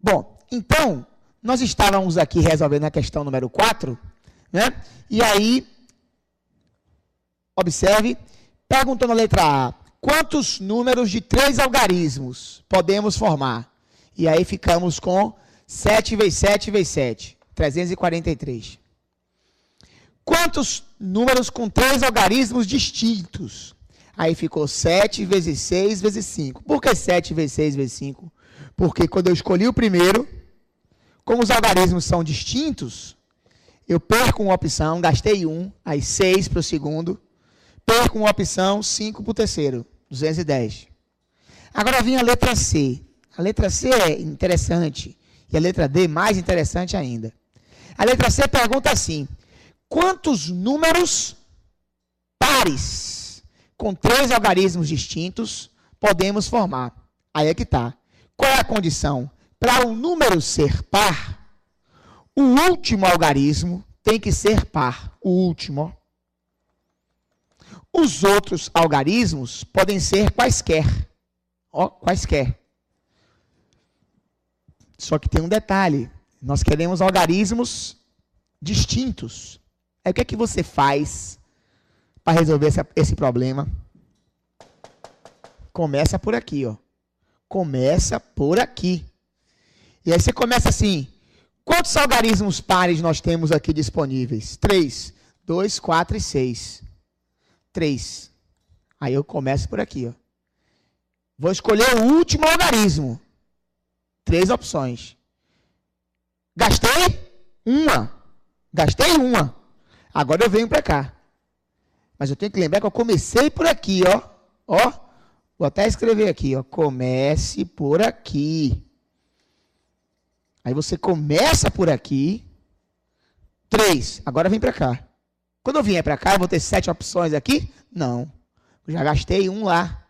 Bom, então, nós estávamos aqui resolvendo a questão número 4, né? E aí, observe, perguntando a letra A, quantos números de 3 algarismos podemos formar? E aí ficamos com 7 vezes 7 vezes 7, 343. Quantos números com 3 algarismos distintos? Aí ficou 7 vezes 6 vezes 5. Por que 7 vezes 6 vezes 5? Porque quando eu escolhi o primeiro, como os algarismos são distintos, eu perco uma opção, gastei 1, aí 6 para o segundo, perco uma opção, 5 para o terceiro, 210. Agora vem a letra C. A letra C é interessante, e a letra D mais interessante ainda. A letra C pergunta assim, quantos números pares com 3 algarismos distintos podemos formar? Aí é que está. Qual é a condição? Para um número ser par, o último algarismo tem que ser par. O último. Os outros algarismos podem ser quaisquer. Ó, quaisquer. Só que tem um detalhe. Nós queremos algarismos distintos. Aí o que é que você faz para resolver esse problema? Começa por aqui, ó. Começa por aqui. E aí você começa assim, quantos algarismos pares nós temos aqui disponíveis? 3, 2, 4 e 6. 3. Aí eu começo por aqui, ó. Vou escolher o último algarismo. 3 opções. Gastei uma. Agora eu venho para cá. Mas eu tenho que lembrar que eu comecei por aqui, ó. Ó, vou até escrever aqui, ó. Comece por aqui. Aí você começa por aqui. 3. Agora vem para cá. Quando eu vier para cá, eu vou ter 7 opções aqui? Não. Eu já gastei 1 lá.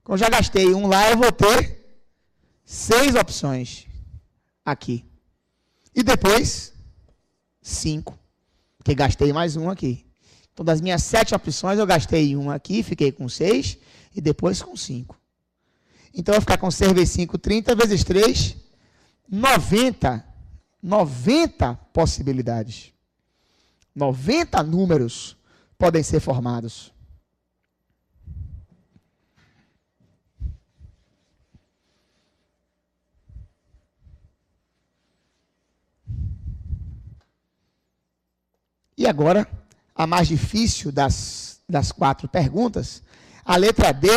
Quando eu já gastei 1 lá, eu vou ter 6 opções aqui. E depois, 5. Porque gastei mais 1 aqui. Então, das minhas 7 opções, eu gastei 1 aqui, fiquei com 6, e depois com 5. Então, eu vou ficar com 6 vezes 5, 30, vezes 3, 90 possibilidades. 90 números podem ser formados. E agora, a mais difícil das 4 perguntas, a letra D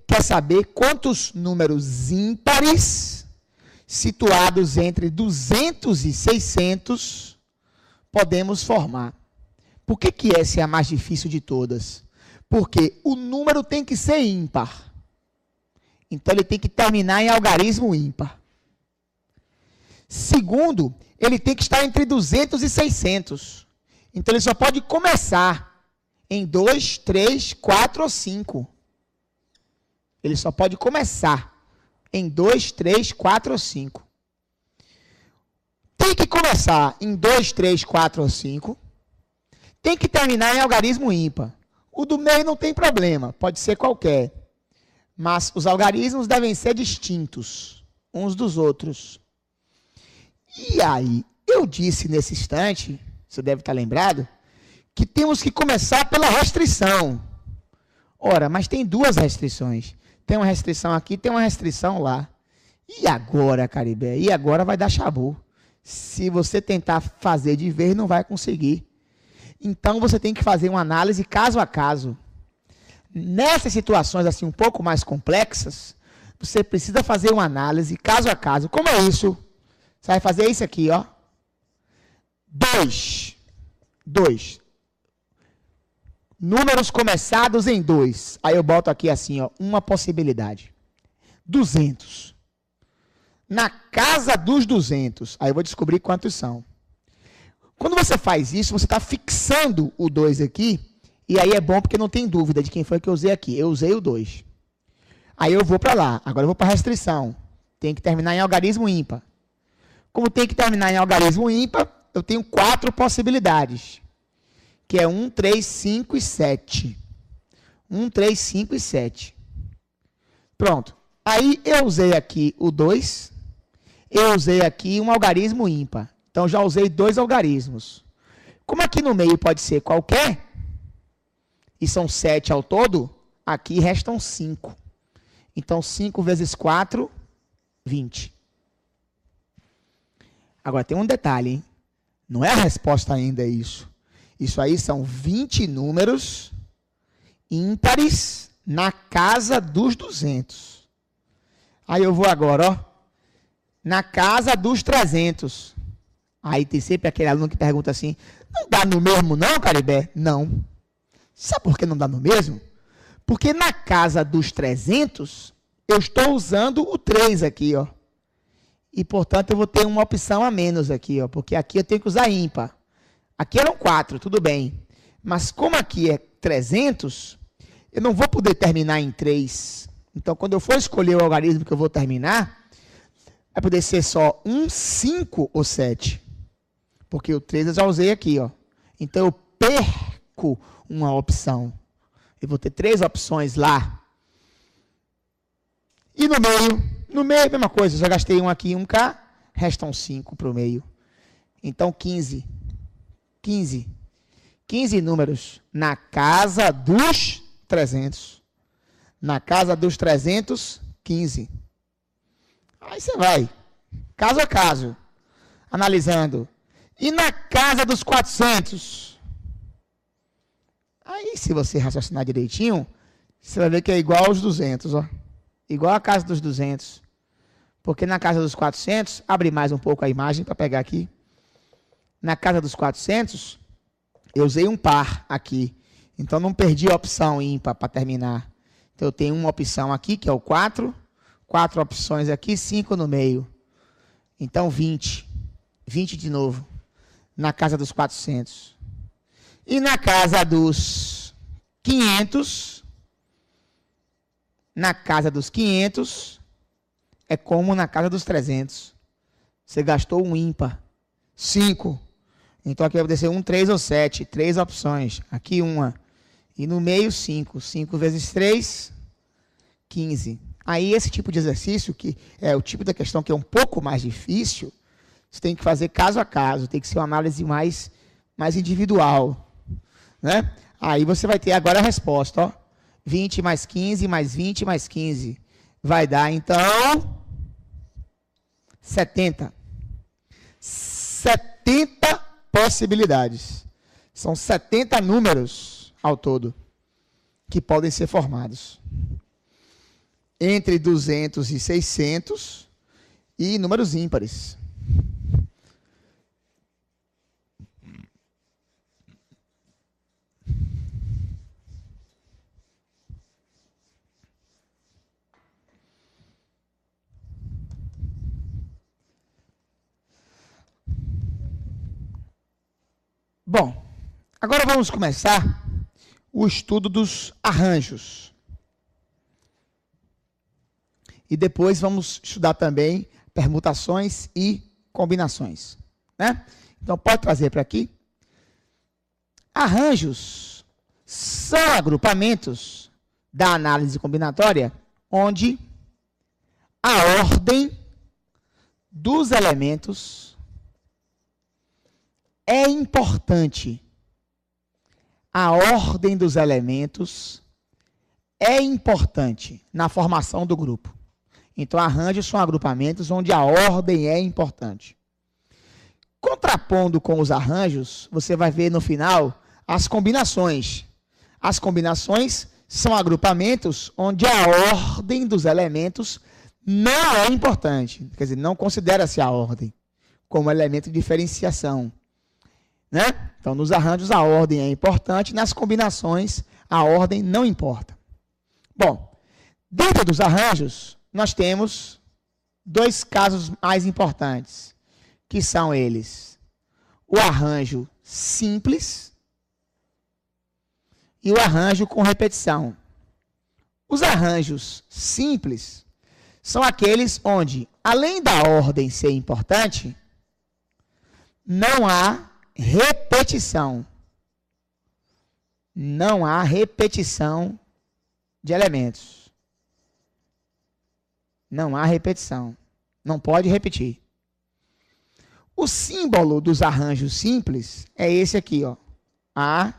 quer saber quantos números ímpares situados entre 200 e 600 podemos formar. Por que essa é a mais difícil de todas? Porque o número tem que ser ímpar. Então, ele tem que terminar em algarismo ímpar. Segundo, ele tem que estar entre 200 e 600. Então, ele só pode começar em 2, 3, 4 ou 5. Ele só pode começar em 2, 3, 4 ou 5. Tem que começar em 2, 3, 4 ou 5. Tem que terminar em algarismo ímpar. O do meio não tem problema, pode ser qualquer. Mas os algarismos devem ser distintos uns dos outros. E aí, eu disse nesse instante, você deve estar lembrado, que temos que começar pela restrição. Ora, mas tem 2 restrições. Tem uma restrição aqui, tem uma restrição lá. E agora, Caribé? E agora vai dar chabu. Se você tentar fazer de vez, não vai conseguir. Então, você tem que fazer uma análise caso a caso. Nessas situações assim um pouco mais complexas, você precisa fazer uma análise caso a caso. Como é isso? Você vai fazer isso aqui, ó. 2. Números começados em 2. Aí eu boto aqui assim, ó, uma possibilidade. 200. Na casa dos 200. Aí eu vou descobrir quantos são. Quando você faz isso, você está fixando o 2 aqui, e aí é bom porque não tem dúvida de quem foi que eu usei aqui. Eu usei o 2. Aí eu vou para lá. Agora eu vou para a restrição. Tem que terminar em algarismo ímpar. Como tem que terminar em algarismo ímpar, eu tenho 4 possibilidades. Que é 1, 3, 5 e 7. 1, 3, 5 e 7. Pronto. Aí eu usei aqui o 2. eu usei aqui um algarismo ímpar. Então, já usei 2 algarismos. Como aqui no meio pode ser qualquer, e são 7 ao todo, aqui restam 5. Então, 5 vezes 4, 20. Agora, tem um detalhe, hein? Não é a resposta ainda, é isso. Isso aí são 20 números ímpares na casa dos 200. Aí eu vou agora, ó, na casa dos 300. Aí tem sempre aquele aluno que pergunta assim, não dá no mesmo não, Caribé? Não. Sabe por que não dá no mesmo? Porque na casa dos 300, eu estou usando o 3 aqui, ó. E, portanto, eu vou ter uma opção a menos aqui, ó, porque aqui eu tenho que usar ímpar. Aqui eram 4, tudo bem. Mas como aqui é 300, eu não vou poder terminar em 3. Então, quando eu for escolher o algarismo que eu vou terminar, vai poder ser só 1, 5 ou 7. Porque o 3 eu já usei aqui, ó. Então, eu perco uma opção. Eu vou ter 3 opções lá. E no meio, a mesma coisa. Eu já gastei um aqui, 1K, restam 5 para o meio. Então, 15. 15 números na casa dos 300. Na casa dos 300, 15. Aí você vai, caso a caso, analisando. E na casa dos 400? Aí, se você raciocinar direitinho, você vai ver que é igual aos 200, ó. Igual a casa dos 200. Porque na casa dos 400, abre mais um pouco a imagem para pegar aqui. Na casa dos 400, eu usei um par aqui. Então, não perdi a opção ímpar para terminar. Então, eu tenho uma opção aqui, que é o 4. 4 opções aqui, 5 no meio. Então, 20. 20 de novo. Na casa dos 400. E na casa dos 500, na casa dos 500, é como na casa dos 300. Você gastou um ímpar. 5. Então, aqui vai descer 1, 3 ou 7. 3 opções. Aqui uma. E no meio, 5. 5 vezes 3, 15. Aí, esse tipo de exercício, que é o tipo da questão que é um pouco mais difícil, você tem que fazer caso a caso. Tem que ser uma análise mais individual. Né? Aí, você vai ter agora a resposta. Ó. 20 mais 15, mais 20, mais 15. Vai dar, então, 70. 70 possibilidades. São 70 números ao todo que podem ser formados. Entre 200 e 600 e números ímpares. Bom, agora vamos começar o estudo dos arranjos. E depois vamos estudar também permutações e combinações. Né? Então, pode trazer para aqui. Arranjos são agrupamentos da análise combinatória onde a ordem dos elementos é importante. A ordem dos elementos é importante na formação do grupo. Então, arranjos são agrupamentos onde a ordem é importante. Contrapondo com os arranjos, você vai ver no final as combinações. As combinações são agrupamentos onde a ordem dos elementos não é importante. Quer dizer, não considera-se a ordem como elemento de diferenciação. Né? Então, nos arranjos, a ordem é importante, nas combinações, a ordem não importa. Bom, dentro dos arranjos, nós temos 2 casos mais importantes, que são eles: o arranjo simples e o arranjo com repetição. Os arranjos simples são aqueles onde, além da ordem ser importante, não há repetição. Não há repetição de elementos. Não há repetição. Não pode repetir. O símbolo dos arranjos simples é esse aqui, ó. A,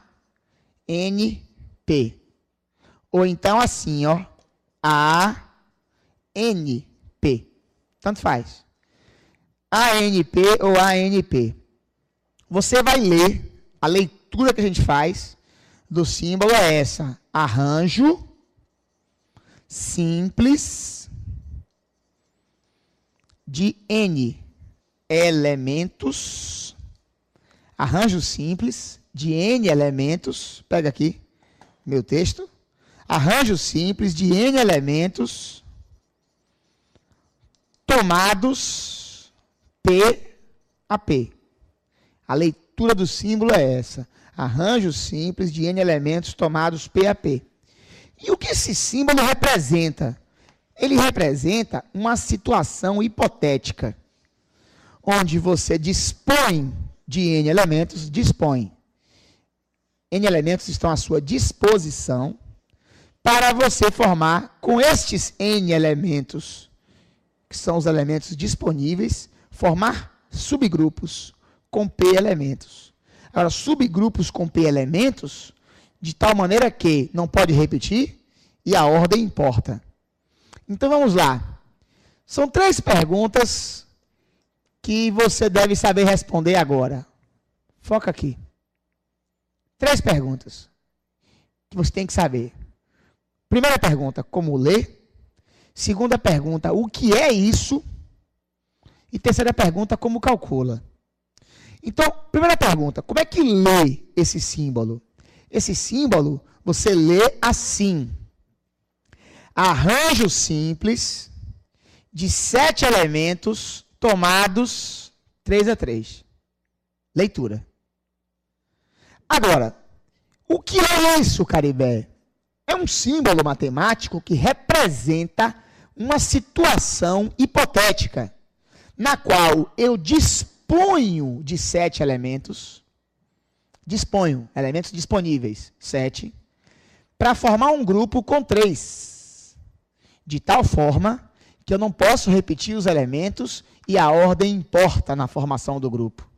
N, P. Ou então assim, ó. A, N, P. Tanto faz. ANP ou ANP. Você vai ler, a leitura que a gente faz do símbolo é essa. Arranjo simples de N elementos. Arranjo simples de N elementos. Pega aqui meu texto. Arranjo simples de N elementos tomados P a P. A leitura do símbolo é essa. Arranjo simples de N elementos tomados P a P. E o que esse símbolo representa? Ele representa uma situação hipotética, onde você dispõe de N elementos, N elementos estão à sua disposição para você formar, com estes N elementos, que são os elementos disponíveis, formar subgrupos com P elementos. Agora, subgrupos com P elementos, de tal maneira que não pode repetir e a ordem importa. Então, vamos lá. São 3 perguntas que você deve saber responder agora. Foca aqui. 3 perguntas que você tem que saber. Primeira pergunta, como ler? Segunda pergunta, o que é isso? E terceira pergunta, como calcula? Então, primeira pergunta, como é que lê esse símbolo? Esse símbolo, você lê assim. Arranjo simples de 7 elementos tomados 3 a 3. Leitura. Agora, o que é isso, Caribé? É um símbolo matemático que representa uma situação hipotética, na qual eu disponho de 7 elementos, elementos disponíveis, 7, para formar um grupo com 3, de tal forma que eu não posso repetir os elementos e a ordem importa na formação do grupo.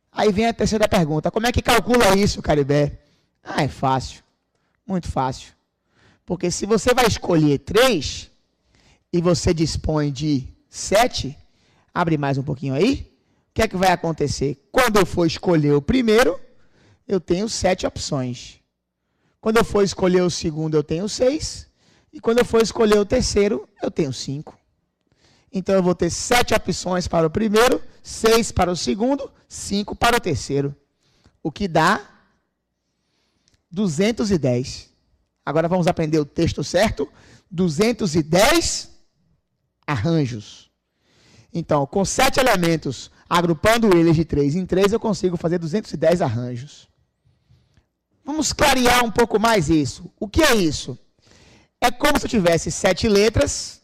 Aí vem a terceira pergunta, como é que calcula isso, Caribé? Ah, é fácil. Muito fácil. Porque se você vai escolher 3 e você dispõe de 7, abre mais um pouquinho aí, o que é que vai acontecer? Quando eu for escolher o primeiro, eu tenho 7 opções. Quando eu for escolher o segundo, eu tenho 6. E quando eu for escolher o terceiro, eu tenho 5. Então, eu vou ter 7 opções para o primeiro, 6 para o segundo, 5 para o terceiro. O que dá 210. Agora vamos aprender o texto certo. 210 arranjos. Então, com 7 elementos, agrupando eles de 3 em 3, eu consigo fazer 210 arranjos. Vamos clarear um pouco mais isso. O que é isso? É como se eu tivesse 7 letras.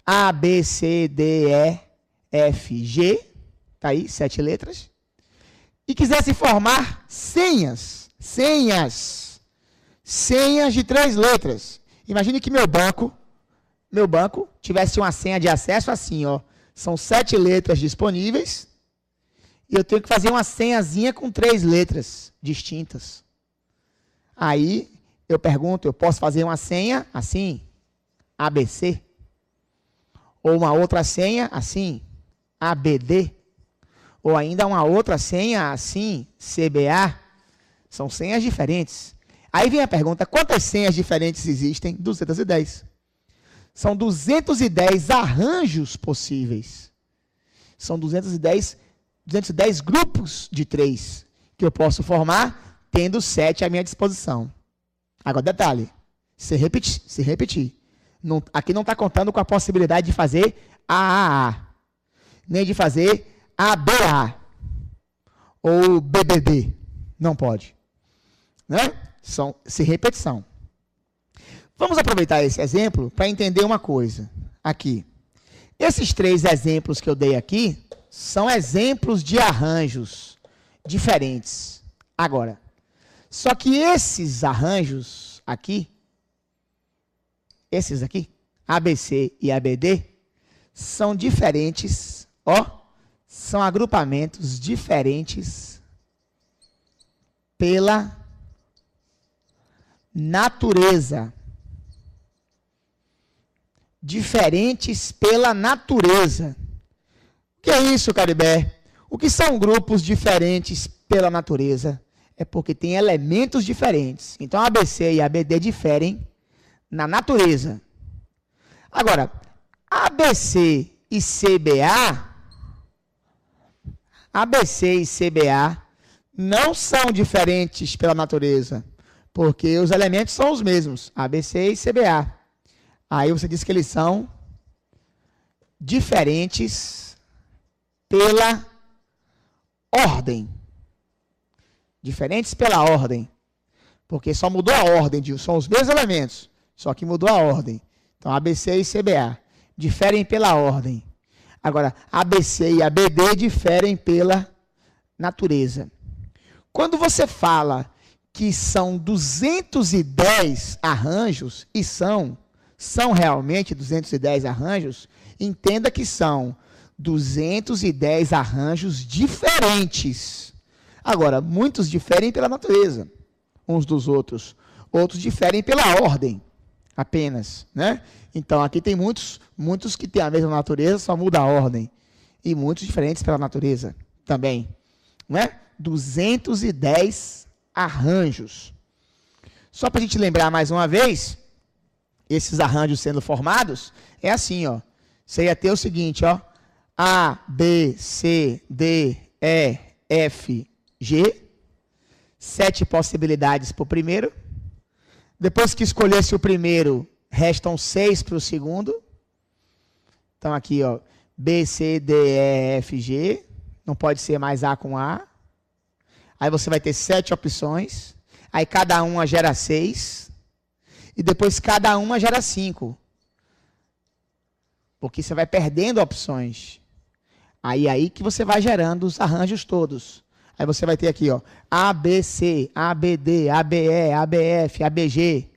A, B, C, D, E, F, G. Está aí, 7 letras. E quisesse formar senhas de 3 letras. Imagine que meu banco tivesse uma senha de acesso assim, ó. São 7 letras disponíveis e eu tenho que fazer uma senhazinha com 3 letras distintas. Aí eu pergunto, eu posso fazer uma senha assim, ABC? Ou uma outra senha assim, ABD? Ou ainda uma outra senha assim, CBA? São senhas diferentes. Aí vem a pergunta, quantas senhas diferentes existem? 210. São 210 arranjos possíveis. São 210 grupos de 3 que eu posso formar, tendo 7 à minha disposição. Agora, detalhe, se repetir. Não, aqui não está contando com a possibilidade de fazer AAA, nem de fazer ABA ou BBB. Não pode. Né? Se repetição. Vamos aproveitar esse exemplo para entender uma coisa aqui. Esses 3 exemplos que eu dei aqui são exemplos de arranjos diferentes. Agora, só que esses arranjos aqui, esses aqui, ABC e ABD, são diferentes, ó, são agrupamentos diferentes pela natureza. Diferentes pela natureza. O que é isso, Caribé? O que são grupos diferentes pela natureza? É porque tem elementos diferentes. Então, ABC e ABD diferem na natureza. Agora, ABC e CBA não são diferentes pela natureza, porque os elementos são os mesmos, ABC e CBA. Aí você diz que eles são diferentes pela ordem. Diferentes pela ordem. Porque só mudou a ordem, são os mesmos elementos, só que mudou a ordem. Então, ABC e CBA diferem pela ordem. Agora, ABC e ABD diferem pela natureza. Quando você fala que são 210 arranjos, e são realmente 210 arranjos, entenda que são 210 arranjos diferentes. Agora, muitos diferem pela natureza, uns dos outros. Outros diferem pela ordem, apenas, né? Então, aqui tem muitos que têm a mesma natureza, só muda a ordem. E muitos diferentes pela natureza também, não é? 210 arranjos. Só para a gente lembrar mais uma vez, esses arranjos sendo formados, é assim, ó. Você ia ter o seguinte, ó. A, B, C, D, E, F, G. 7 possibilidades para o primeiro. Depois que escolhesse o primeiro, restam 6 para o segundo. Então, aqui, ó. B, C, D, E, F, G. Não pode ser mais A com A. Aí você vai ter 7 opções. Aí cada uma gera 6. E depois cada uma gera 5. Porque você vai perdendo opções. Aí que você vai gerando os arranjos todos. Aí você vai ter aqui, ó, ABC, ABD, ABE, ABF, ABG.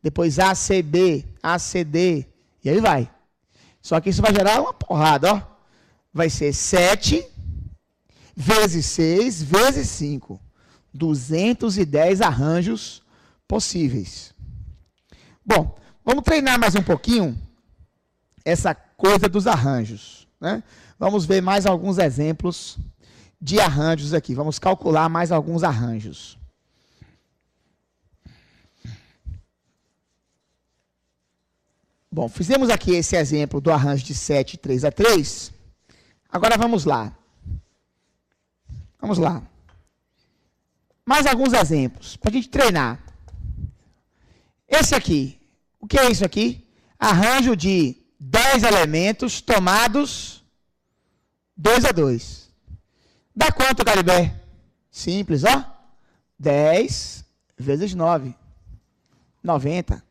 Depois ACB, ACD. E aí vai. Só que isso vai gerar uma porrada, ó. Vai ser 7 vezes 6 vezes 5. 210 arranjos possíveis. Bom, vamos treinar mais um pouquinho essa coisa dos arranjos, né? Vamos ver mais alguns exemplos de arranjos aqui. Vamos calcular mais alguns arranjos. Bom, fizemos aqui esse exemplo do arranjo de 7, 3 a 3. Agora vamos lá. Vamos lá. Mais alguns exemplos para a gente treinar. Esse aqui. O que é isso aqui? Arranjo de 10 elementos tomados 2 a 2. Dá quanto, Caribé? Simples, ó. 10 vezes 9. 90.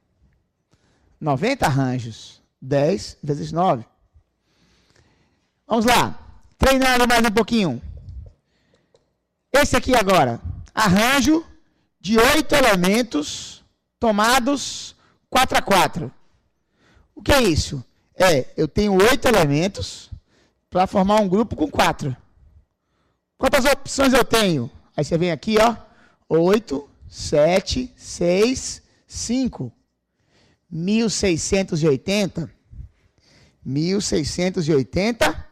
90 arranjos. 10 vezes 9. Vamos lá. Treinando mais um pouquinho. Esse aqui agora. Arranjo de 8 elementos tomados 4 a 4. O que é isso? Eu tenho 8 elementos para formar um grupo com 4. Quantas opções eu tenho? Aí você vem aqui, ó. 8, 7, 6, 5. 1680. 1680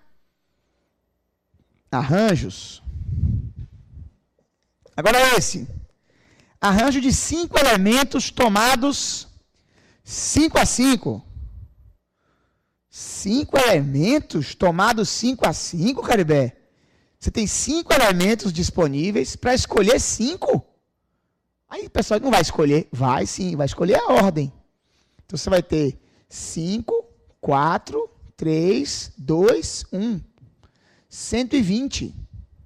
arranjos. Agora esse. Arranjo de 5 elementos tomados 5 a 5. 5 elementos tomados 5 a 5, Caribé? Você tem 5 elementos disponíveis para escolher 5. Aí o pessoal não vai escolher. Vai sim, vai escolher a ordem. Então você vai ter 5, 4, 3, 2, 1. 120.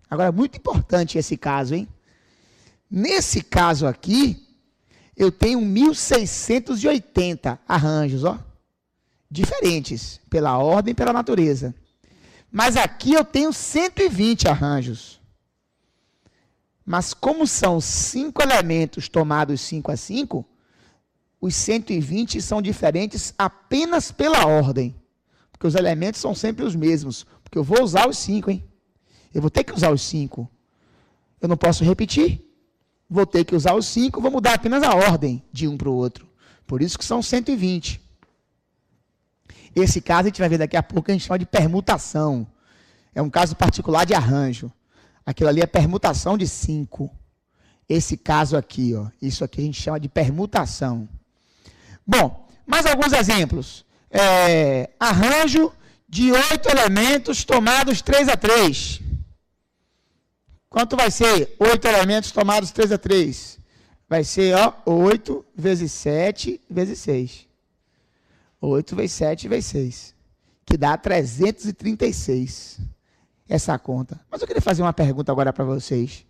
Agora, muito importante esse caso, hein? Nesse caso aqui, eu tenho 1680 arranjos, ó. Diferentes, pela ordem e pela natureza. Mas aqui eu tenho 120 arranjos. Mas como são 5 elementos tomados 5 a 5, os 120 são diferentes apenas pela ordem. Porque os elementos são sempre os mesmos. Porque eu vou usar os 5, hein? Eu vou ter que usar os 5. Eu não posso repetir. Vou ter que usar os 5, vou mudar apenas a ordem de um para o outro. Por isso que são 120. Esse caso a gente vai ver daqui a pouco, a gente chama de permutação. É um caso particular de arranjo. Aquilo ali é permutação de 5. Esse caso aqui, ó, isso aqui a gente chama de permutação. Bom, mais alguns exemplos. Arranjo de 8 elementos tomados 3 a 3. Quanto vai ser 8 elementos tomados 3 a 3? Vai ser, ó, 8 vezes 7 vezes 6. 8 vezes 7 vezes 6. Que dá 336. Essa conta. Mas eu queria fazer uma pergunta agora para vocês.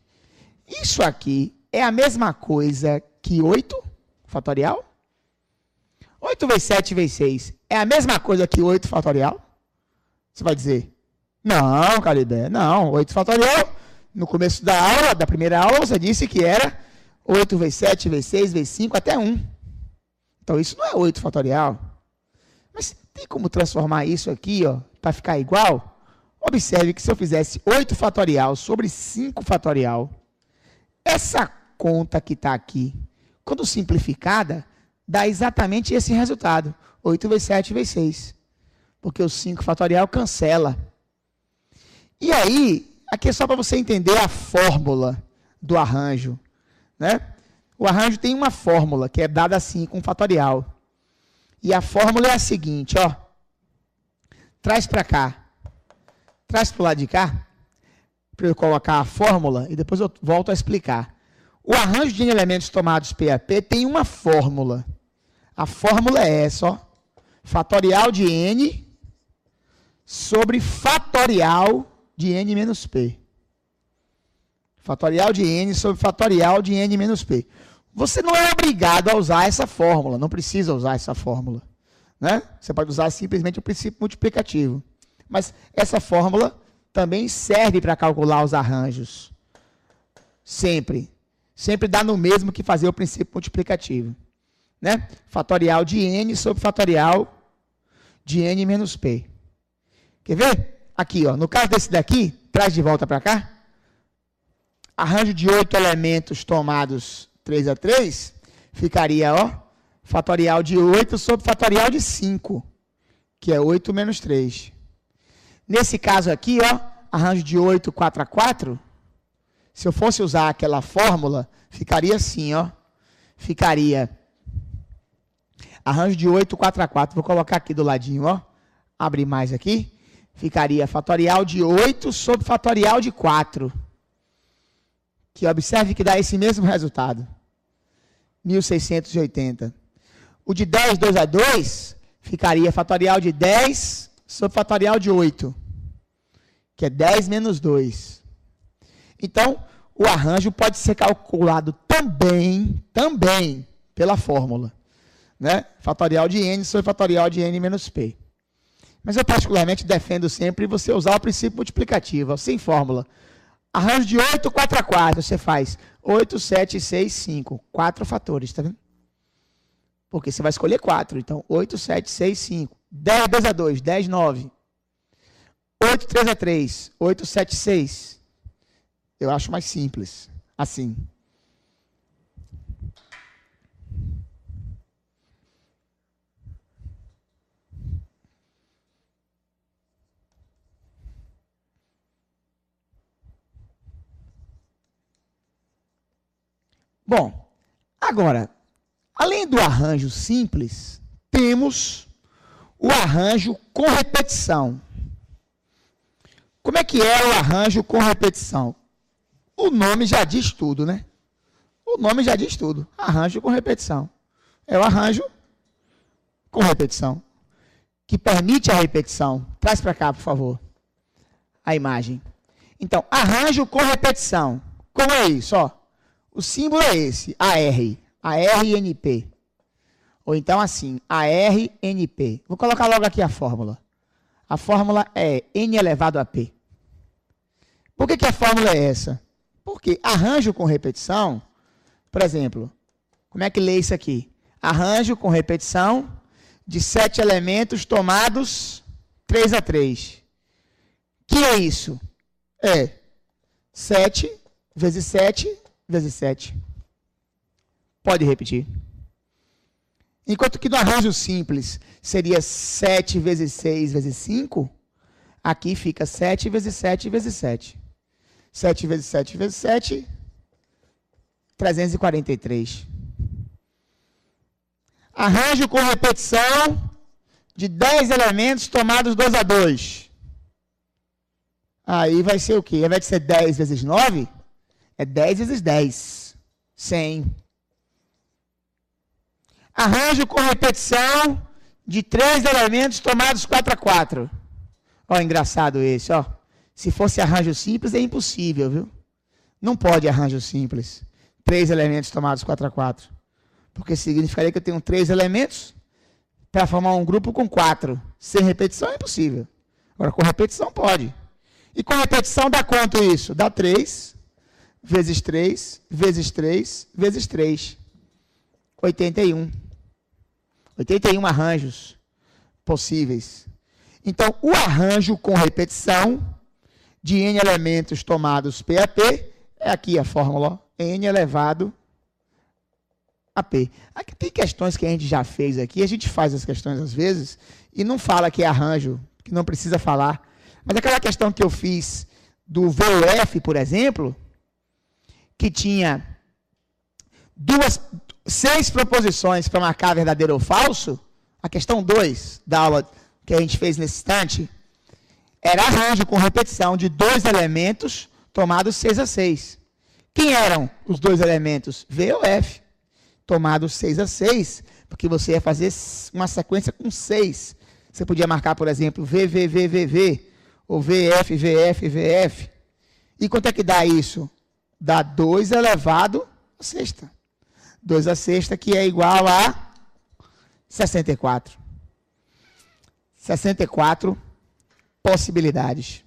Isso aqui é a mesma coisa que 8 fatorial? 8 vezes 7 vezes 6 é a mesma coisa que 8 fatorial? Você vai dizer, não, Calibé, não. 8 fatorial, no começo da aula, da primeira aula, você disse que era 8 vezes 7 vezes 6 vezes 5 até 1. Então, isso não é 8 fatorial. Mas tem como transformar isso aqui, ó, para ficar igual? Observe que se eu fizesse 8 fatorial sobre 5 fatorial, essa conta que está aqui, quando simplificada, dá exatamente esse resultado. 8 vezes 7 vezes 6. Porque o 5 fatorial cancela. E aí, aqui é só para você entender a fórmula do arranjo. Né? O arranjo tem uma fórmula que é dada assim com fatorial. E a fórmula é a seguinte, ó. Traz para cá. Traz para o lado de cá, para eu colocar a fórmula, e depois eu volto a explicar. O arranjo de elementos tomados P a P tem uma fórmula. A fórmula é essa, ó. Fatorial de N sobre fatorial de N menos P. Fatorial de N sobre fatorial de N menos P. Você não é obrigado a usar essa fórmula, não precisa usar essa fórmula. Né? Você pode usar simplesmente o princípio multiplicativo. Mas essa fórmula também serve para calcular os arranjos. Sempre. Sempre dá no mesmo que fazer o princípio multiplicativo. Né? Fatorial de N sobre fatorial de N menos P. Quer ver? Aqui, ó, no caso desse daqui, traz de volta para cá. Arranjo de 8 elementos tomados 3 a 3, ficaria, ó, fatorial de 8 sobre fatorial de 5, que é 8 menos 3. Nesse caso aqui, ó, arranjo de 8, 4 a 4, se eu fosse usar aquela fórmula, ficaria assim, ó. Ficaria arranjo de 8, 4 a 4. Vou colocar aqui do ladinho, ó. Abre mais aqui. Ficaria fatorial de 8 sobre fatorial de 4. Que observe que dá esse mesmo resultado. 1680. O de 10, 2 a 2, ficaria fatorial de 10 sobre fatorial de 8. Que é 10 menos 2. Então, o arranjo pode ser calculado também pela fórmula. Né? Fatorial de N sobre fatorial de N menos P. Mas eu particularmente defendo sempre você usar o princípio multiplicativo, sem fórmula. Arranjo de 8, 4 a 4, você faz 8, 7, 6, 5. 4 fatores, tá vendo? Porque você vai escolher 4. Então, 8, 7, 6, 5. 10, 2 a 2, 10, 9. 8, 3 a 3, 8, 7, 6. Eu acho mais simples, assim. Bom, agora, além do arranjo simples, temos o arranjo com repetição. Como é que é o arranjo com repetição? O nome já diz tudo, né? O nome já diz tudo. Arranjo com repetição. É o arranjo com repetição, que permite a repetição. Traz para cá, por favor, a imagem. Então, arranjo com repetição. Como é isso? Ó, o símbolo é esse, ARNP. Ou então assim, ARNP. Vou colocar logo aqui a fórmula. A fórmula é N elevado a P. Por que a fórmula é essa? Porque arranjo com repetição, por exemplo, como é que lê isso aqui? Arranjo com repetição de 7 elementos tomados 3 a 3. Que é isso? é 7 vezes 7 vezes 7. Pode repetir. Enquanto que no arranjo simples seria 7 vezes 6 vezes 5, aqui fica 7 vezes 7 vezes 7. 7 vezes 7 vezes 7, 343. Arranjo com repetição de 10 elementos tomados 2 a 2. Aí vai ser o quê? Ao invés de ser 10 vezes 9, é 10 vezes 10. 100. Arranjo com repetição de 3 elementos tomados 4 a 4. Ó, engraçado esse, ó. Se fosse arranjo simples, é impossível, viu? Não pode arranjo simples. 3 elementos tomados 4 a 4. Porque significaria que eu tenho 3 elementos para formar um grupo com 4. Sem repetição é impossível. Agora, com repetição pode. E com repetição dá quanto isso? Dá 3 vezes 3 vezes 3 vezes 3. 81. 81 arranjos possíveis. Então, o arranjo com repetição de n elementos tomados P a P, é aqui a fórmula, n elevado a P. Aqui tem questões que a gente já fez aqui, a gente faz as questões às vezes, e não fala que é arranjo, que não precisa falar. Mas aquela questão que eu fiz do VUF, por exemplo, que tinha 6 proposições para marcar verdadeiro ou falso, a questão 2 da aula que a gente fez nesse instante, era arranjo com repetição de 2 elementos tomados 6 a 6. Quem eram os 2 elementos? V ou F, tomados 6 a 6, porque você ia fazer uma sequência com 6. Você podia marcar, por exemplo, V, V, V, V, V, ou VF, VF, VF. E quanto é que dá isso? Dá 2 elevado a sexta. 2 a sexta, que é igual a 64. 64 possibilidades.